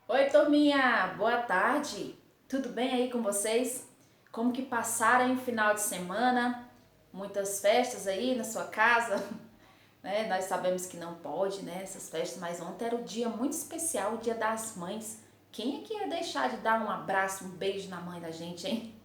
Oi, turminha! Boa tarde! Tudo bem aí com vocês? Como que passaram o final de semana? Muitas festas aí na sua casa? Né? Nós sabemos que não pode, né? Essas festas, mas ontem era um dia muito especial, o Dia das Mães. Quem é que ia deixar de dar um abraço, um beijo na mãe da gente, hein?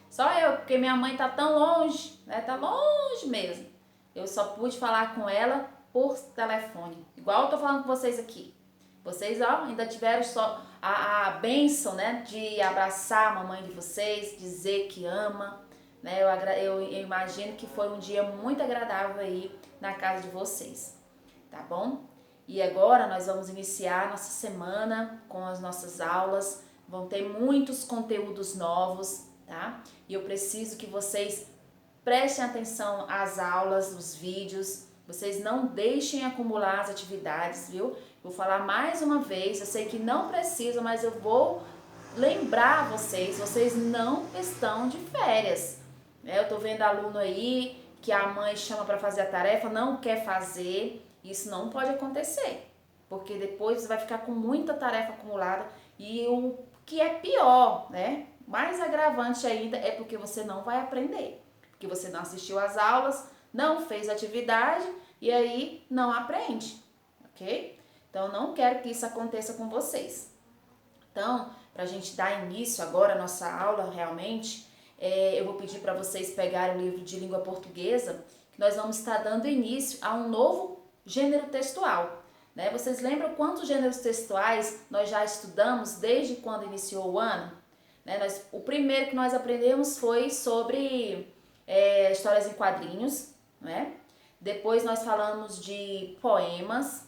Só eu, porque minha mãe tá tão longe, né? Tá longe mesmo. Eu só pude falar com ela por telefone, igual eu tô falando com vocês aqui. Vocês, ó, ainda tiveram só a bênção, né, de abraçar a mamãe de vocês, dizer que ama, né? Eu imagino que foi um dia muito agradável aí na casa de vocês, tá bom? E agora nós vamos iniciar nossa semana com as nossas aulas. Vão ter muitos conteúdos novos, tá? E eu preciso que vocês prestem atenção às aulas, os vídeos. Vocês não deixem acumular as atividades, viu? Vou falar mais uma vez, eu sei que não precisa, mas eu vou lembrar vocês não estão de férias. Né? Eu tô vendo aluno aí que a mãe chama para fazer a tarefa, não quer fazer. Isso não pode acontecer, porque depois você vai ficar com muita tarefa acumulada e o que é pior, né? Mais agravante ainda é porque você não vai aprender, porque você não assistiu às aulas, não fez atividade e aí não aprende, ok? Então, não quero que isso aconteça com vocês. Então, para a gente dar início agora à nossa aula realmente, eu vou pedir para vocês pegarem o livro de língua portuguesa, que nós vamos estar dando início a um novo gênero textual. Né? Vocês lembram quantos gêneros textuais nós já estudamos desde quando iniciou o ano? Né? O primeiro que nós aprendemos foi sobre histórias em quadrinhos, né? Depois nós falamos de poemas,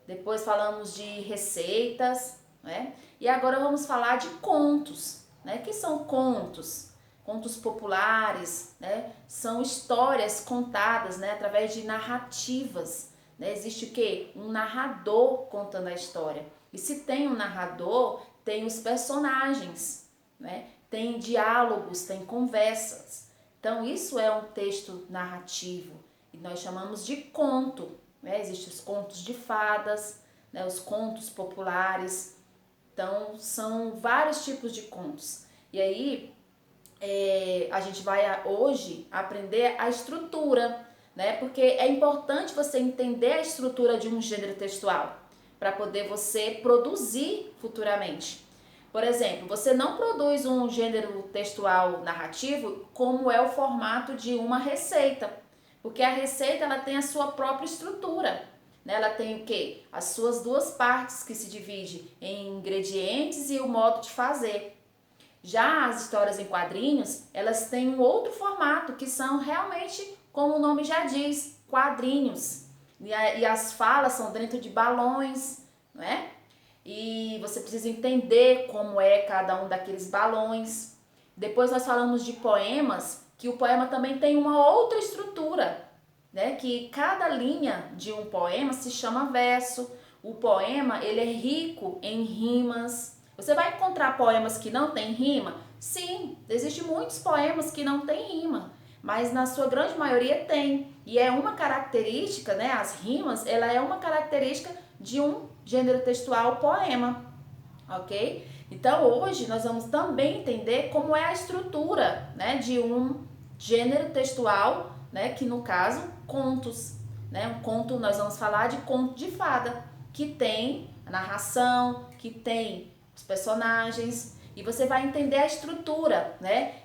depois falamos de receitas, né? E agora vamos falar de contos, né? Que são contos? Contos populares, né? São histórias contadas, né? Através de narrativas, né? Existe o quê? Um narrador contando a história. E se tem um narrador, tem os personagens, né? Tem diálogos, tem conversas. Então isso é um texto narrativo e nós chamamos de conto. Né? Existem os contos de fadas, né? Os contos populares. Então, são vários tipos de contos. E aí, a gente vai hoje aprender a estrutura, né? Porque é importante você entender a estrutura de um gênero textual para poder você produzir futuramente. Por exemplo, você não produz um gênero textual narrativo como é o formato de uma receita, porque a receita ela tem a sua própria estrutura. Né? Ela tem o quê? As suas duas partes que se divide em ingredientes e o modo de fazer. Já as histórias em quadrinhos, elas têm um outro formato, que são realmente, como o nome já diz, quadrinhos. E as falas são dentro de balões, não é? E você precisa entender como é cada um daqueles balões. Depois nós falamos de poemas, que o poema também tem uma outra estrutura, né? Que cada linha de um poema se chama verso. O poema, ele é rico em rimas. Você vai encontrar poemas que não têm rima? Sim, existem muitos poemas que não têm rima, mas na sua grande maioria tem. E é uma característica, né? As rimas, ela é uma característica de um gênero textual poema, ok? Então hoje nós vamos também entender como é a estrutura, né, de um gênero textual, né, que no caso contos, né? Um conto, nós vamos falar de conto de fada, que tem a narração, que tem os personagens e você vai entender a estrutura, né?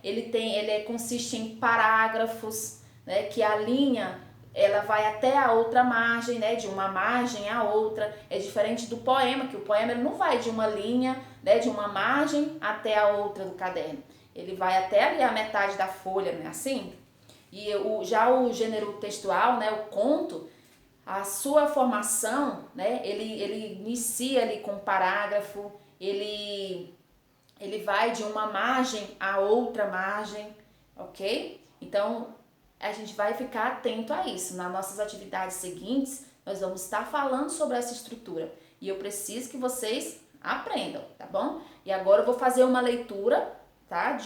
Consiste em parágrafos, né, que a linha ela vai até a outra margem, né, de uma margem à outra. É diferente do poema, que o poema ele não vai de uma linha, né, de uma margem até a outra do caderno. Ele vai até ali a metade da folha, não é assim? E já o gênero textual, né, o conto, a sua formação, né, ele inicia ali com um parágrafo, ele vai de uma margem a outra margem, ok? Então, a gente vai ficar atento a isso. Nas nossas atividades seguintes, nós vamos estar falando sobre essa estrutura. E eu preciso que vocês aprendam, tá bom? E agora eu vou fazer uma leitura, tá?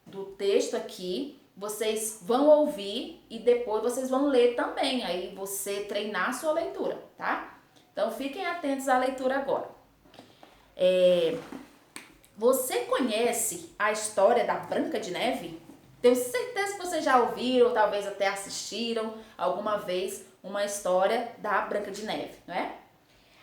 Do texto aqui. Vocês vão ouvir e depois vocês vão ler também. Aí você treinar a sua leitura, tá? Então fiquem atentos à leitura agora. Você conhece a história da Branca de Neve? Tenho certeza que vocês já ouviram, ou talvez até assistiram alguma vez uma história da Branca de Neve, não é?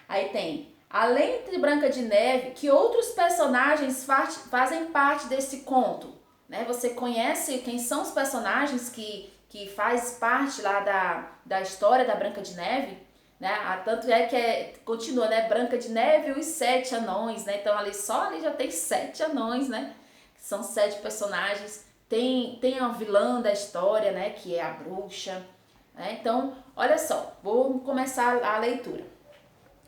Aí tem, além de Branca de Neve, que outros personagens fazem parte desse conto, né? Você conhece quem são os personagens que faz parte lá da história da Branca de Neve? Né? Tanto é que continua, né? Branca de Neve e os 7 anões, né? Então só ali já tem 7 anões, né? São 7 personagens. Tem a vilã da história, né? Que é a bruxa. Né? Então, olha só, vou começar a leitura.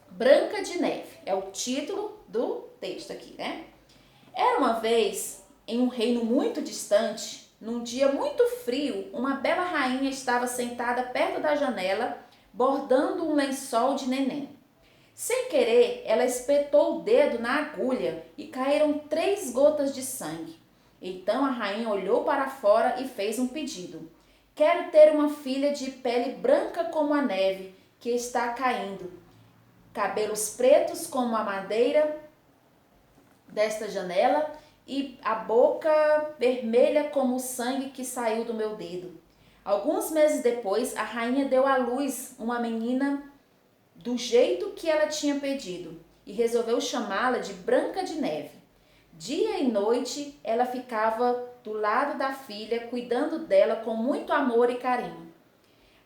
Branca de Neve é o título do texto aqui, né? Era uma vez, em um reino muito distante, num dia muito frio, uma bela rainha estava sentada perto da janela, bordando um lençol de neném. Sem querer, ela espetou o dedo na agulha e caíram 3 gotas de sangue. Então a rainha olhou para fora e fez um pedido. Quero ter uma filha de pele branca como a neve que está caindo, cabelos pretos como a madeira desta janela e a boca vermelha como o sangue que saiu do meu dedo. Alguns meses depois, a rainha deu à luz uma menina do jeito que ela tinha pedido e resolveu chamá-la de Branca de Neve. Dia e noite, ela ficava do lado da filha, cuidando dela com muito amor e carinho.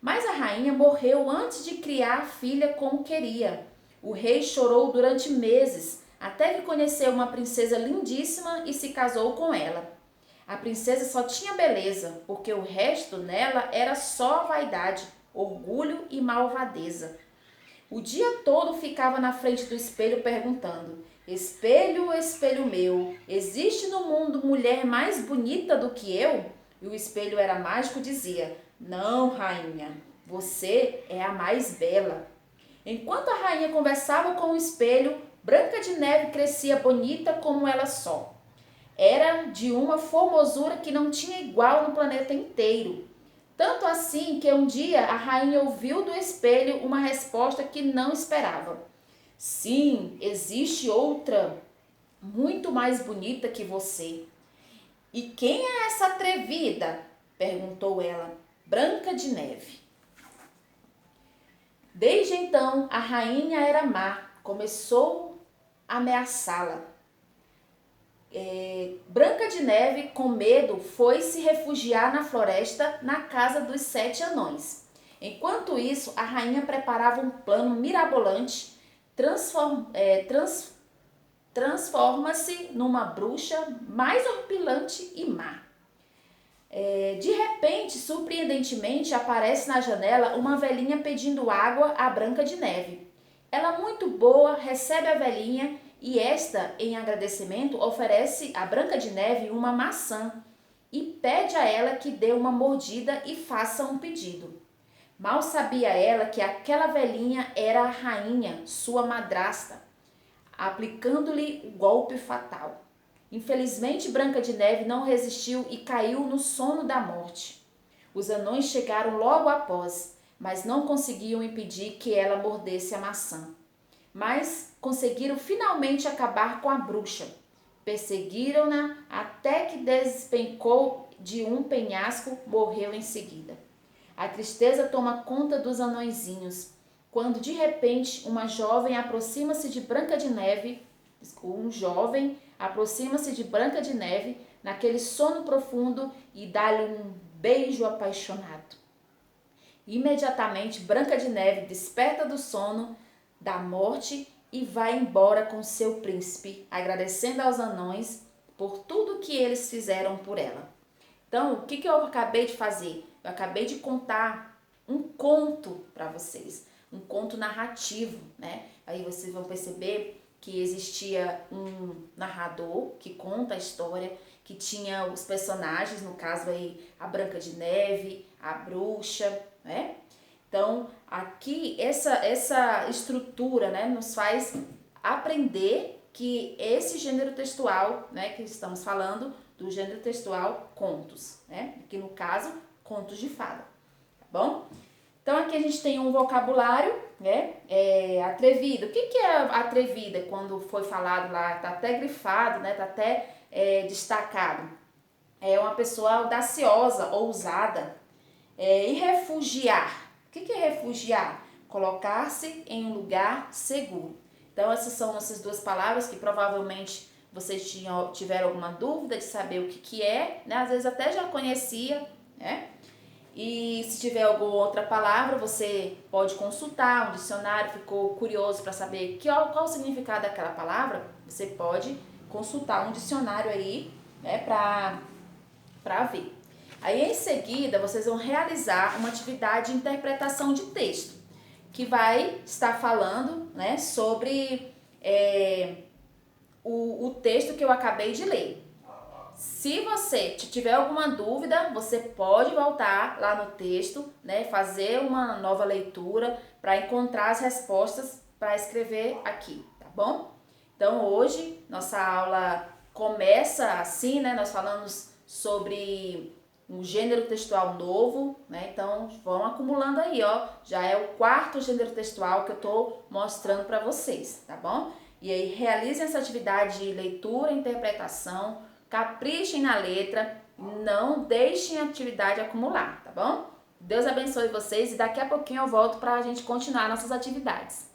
Mas a rainha morreu antes de criar a filha como queria. O rei chorou durante meses, até que conheceu uma princesa lindíssima e se casou com ela. A princesa só tinha beleza, porque o resto nela era só vaidade, orgulho e malvadeza. O dia todo ficava na frente do espelho perguntando: Espelho, espelho meu, existe no mundo mulher mais bonita do que eu? E o espelho era mágico e dizia: Não, rainha, você é a mais bela. Enquanto a rainha conversava com o espelho, Branca de Neve crescia bonita como ela só. Era de uma formosura que não tinha igual no planeta inteiro. Tanto assim que um dia a rainha ouviu do espelho uma resposta que não esperava. Sim, existe outra muito mais bonita que você. E quem é essa atrevida? Perguntou ela. Branca de Neve. Desde então, a rainha era má, começou a ameaçá-la. Branca de Neve, com medo, foi se refugiar na floresta na casa dos 7 anões. Enquanto isso, a rainha preparava um plano mirabolante, transforma-se numa bruxa mais horripilante e má. De repente, surpreendentemente, aparece na janela uma velhinha pedindo água à Branca de Neve. Ela, muito boa, recebe a velhinha e esta, em agradecimento, oferece à Branca de Neve uma maçã e pede a ela que dê uma mordida e faça um pedido. Mal sabia ela que aquela velhinha era a rainha, sua madrasta, aplicando-lhe o golpe fatal. Infelizmente, Branca de Neve não resistiu e caiu no sono da morte. Os anões chegaram logo após, mas não conseguiam impedir que ela mordesse a maçã. Mas conseguiram finalmente acabar com a bruxa. Perseguiram-na até que despencou de um penhasco, morreu em seguida. A tristeza toma conta dos anõezinhos, quando de repente um jovem aproxima-se de Branca de Neve naquele sono profundo e dá-lhe um beijo apaixonado. Imediatamente Branca de Neve desperta do sono da morte e vai embora com seu príncipe, agradecendo aos anões por tudo que eles fizeram por ela. Então, o que eu acabei de fazer? Eu acabei de contar um conto para vocês, um conto narrativo, né? Aí vocês vão perceber que existia um narrador que conta a história, que tinha os personagens, no caso aí a Branca de Neve, a bruxa, né? Então, aqui essa estrutura, né, nos faz aprender que esse gênero textual, né, que estamos falando do gênero textual contos, né? Aqui no caso, contos de fada, tá bom? Então, aqui a gente tem um vocabulário, né? É atrevida. O que é atrevida? Quando foi falado lá, tá até grifado, né? Tá até destacado. É uma pessoa audaciosa, ousada. E refugiar. O que é refugiar? Colocar-se em um lugar seguro. Então, essas são essas duas palavras que provavelmente vocês tiveram alguma dúvida de saber o que é, né? Às vezes até já conhecia, né? E se tiver alguma outra palavra, você pode consultar um dicionário, ficou curioso para saber qual o significado daquela palavra, você pode consultar um dicionário aí, né, para ver. Aí em seguida, vocês vão realizar uma atividade de interpretação de texto, que vai estar falando, né, sobre o texto que eu acabei de ler. Se você tiver alguma dúvida, você pode voltar lá no texto, né, fazer uma nova leitura para encontrar as respostas para escrever aqui, tá bom? Então hoje nossa aula começa assim, né? Nós falamos sobre um gênero textual novo, né? Então vão acumulando aí, ó. Já é o quarto gênero textual que eu tô mostrando para vocês, tá bom? E aí realizem essa atividade de leitura e interpretação. Caprichem na letra, não deixem a atividade acumular, tá bom? Deus abençoe vocês e daqui a pouquinho eu volto para a gente continuar nossas atividades.